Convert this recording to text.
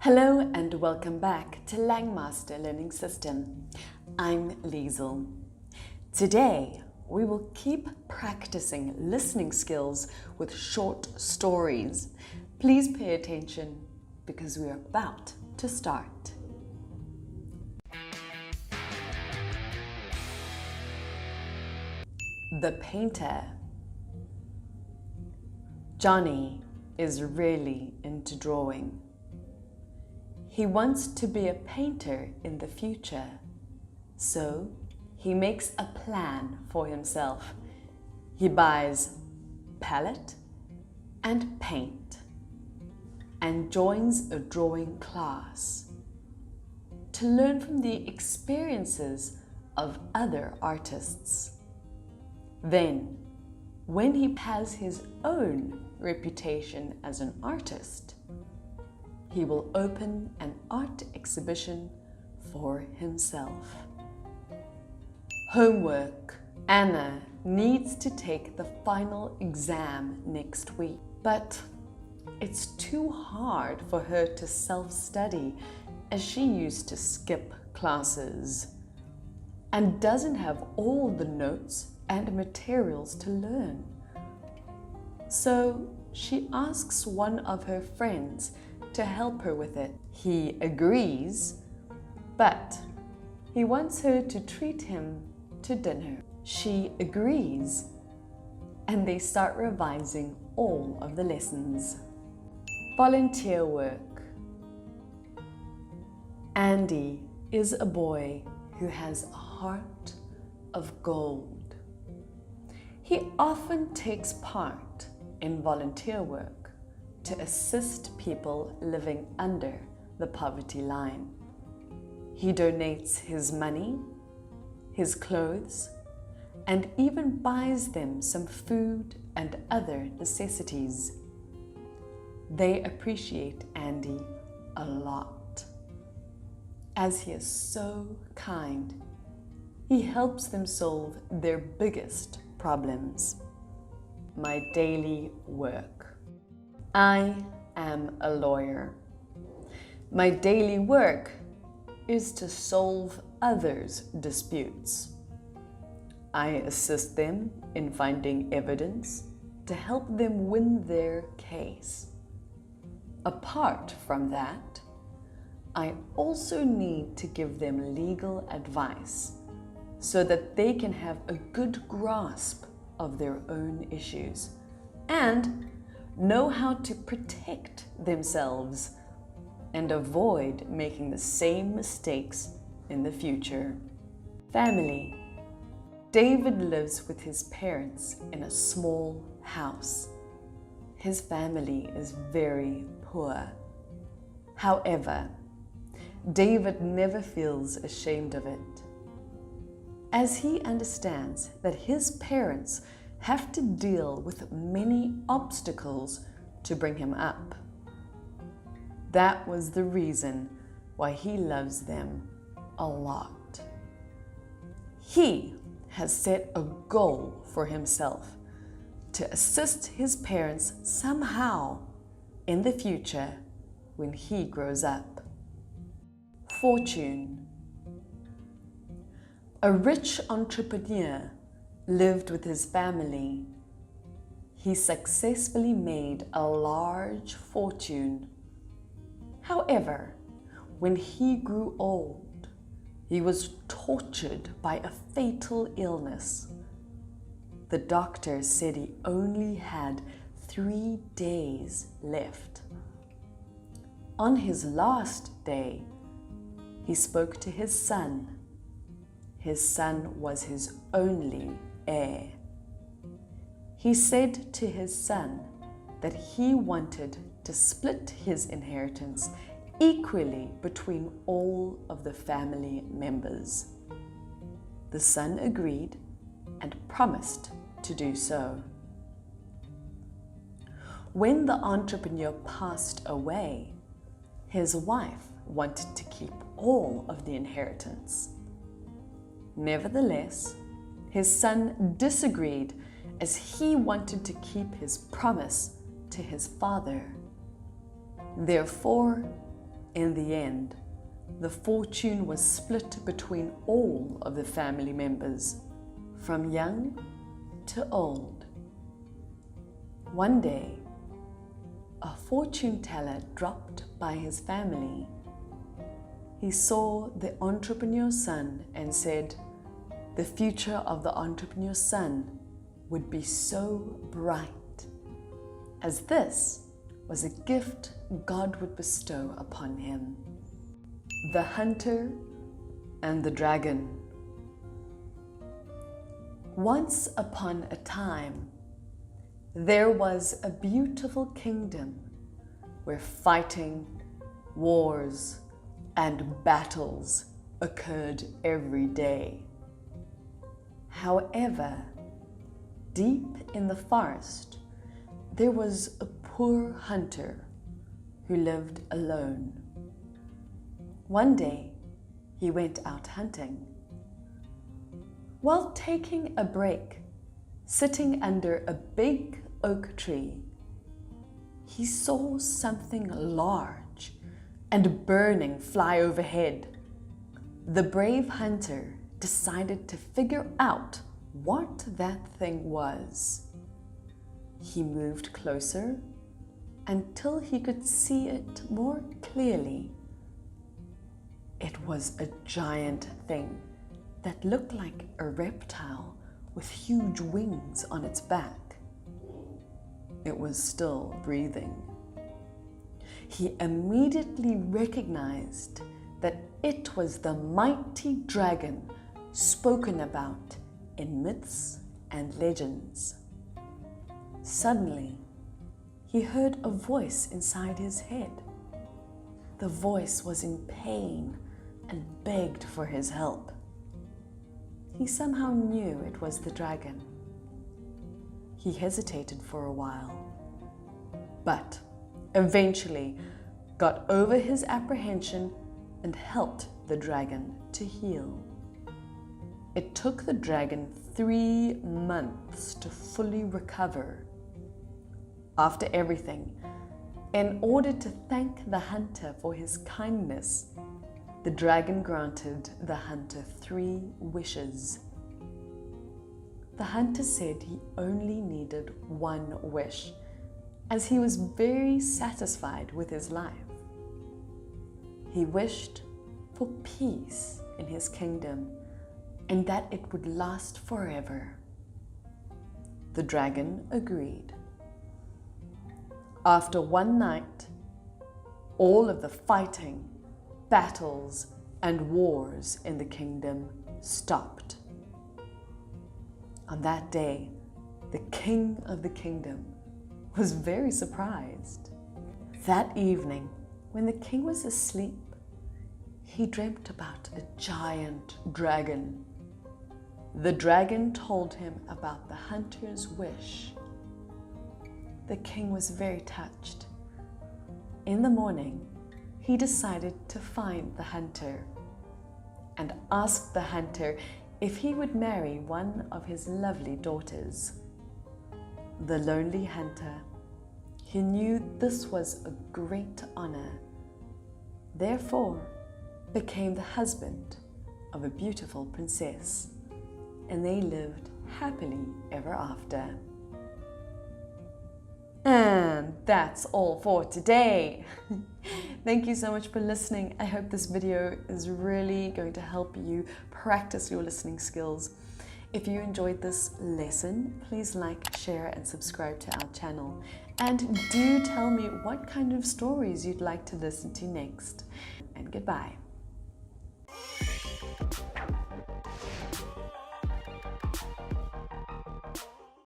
Hello and welcome back to Langmaster Learning System. I'm Liesel. Today we will keep practicing listening skills with short stories. Please pay attention because we are about to start. The Painter. Johnny is really into drawing. He wants to be a painter in the future, so he makes a plan for himself. He buys palette and paint and joins a drawing class to learn from the experiences of other artists. Then, when he has his own reputation as an artist, he will open an art exhibition for himself. Homework. Anna needs to take the final exam next week, but it's too hard for her to self-study as she used to skip classes and doesn't have all the notes and materials to learn. So she asks one of her friends to help her with it. He agrees, but he wants her to treat him to dinner. She agrees, and they start revising all of the lessons. Volunteer work. Andy is a boy who has a heart of gold. He often takes part in volunteer work to assist people living under the poverty line. He donates his money, his clothes, and even buys them some food and other necessities. They appreciate Andy a lot, as he is so kind. He helps them solve their biggest problems. My daily work. I am a lawyer. My daily work is to solve others' disputes. I assist them in finding evidence to help them win their case. Apart from that, I also need to give them legal advice so that they can have a good grasp of their own issues and know how to protect themselves and avoid making the same mistakes in the future. Family. David lives with his parents in a small house. His family is very poor. However, David never feels ashamed of it, as he understands that his parents have to deal with many obstacles to bring him up. That was the reason why he loves them a lot. He has set a goal for himself to assist his parents somehow in the future when he grows up. Fortune. A rich entrepreneur lived with his family. He successfully made a large fortune. However, when he grew old, he was tortured by a fatal illness. The doctor said he only had 3 days left. On his last day, he spoke to his son. His son was his only heir. He said to his son that he wanted to split his inheritance equally between all of the family members. The son agreed and promised to do so. When the entrepreneur passed away, his wife wanted to keep all of the inheritance. Nevertheless, his son disagreed as he wanted to keep his promise to his father. Therefore, In the end, the fortune was split between all of the family members, from young to old. One day, a fortune teller dropped by his family. He saw the entrepreneur's son and said the future of the entrepreneur's son would be so bright, as this was a gift God would bestow upon him. The Hunter and the Dragon. Once upon a time, there was a beautiful kingdom where fighting, wars, and battles occurred every day. However, deep in the forest, there was a poor hunter who lived alone. One day, he went out hunting. While taking a break, sitting under a big oak tree, he saw something large and burning fly overhead. The brave hunter decided to figure out what that thing was. He moved closer until he could see it more clearly. It was a giant thing that looked like a reptile with huge wings on its back. It was still breathing. He immediately recognized that it was the mighty dragon spoken about in myths and legends. Suddenly, he heard a voice inside his head. The voice was in pain and begged for his help. He somehow knew it was the dragon. He hesitated for a while, but eventually got over his apprehension and helped the dragon to heal. It took the dragon 3 months to fully recover. After everything, in order to thank the hunter for his kindness, the dragon granted the hunter 3 wishes. The hunter said he only needed 1 wish, as he was very satisfied with his life. He wished for peace in his kingdom and that it would last forever. The dragon agreed. After 1 night, all of the fighting, battles, and wars in the kingdom stopped. On that day, the king of the kingdom was very surprised. That evening, when the king was asleep, he dreamt about a giant dragon. The dragon told him about the hunter's wish. The king was very touched. In the morning, he decided to find the hunter and asked the hunter if he would marry one of his lovely daughters. The lonely hunter, he knew this was a great honor, therefore became the husband of a beautiful princess, and they lived happily ever after. And that's all for today. Thank you so much for listening. I hope this video is really going to help you practice your listening skills. If you enjoyed this lesson, please like, share, and subscribe to our channel. And do tell me what kind of stories you'd like to listen to next. And goodbye.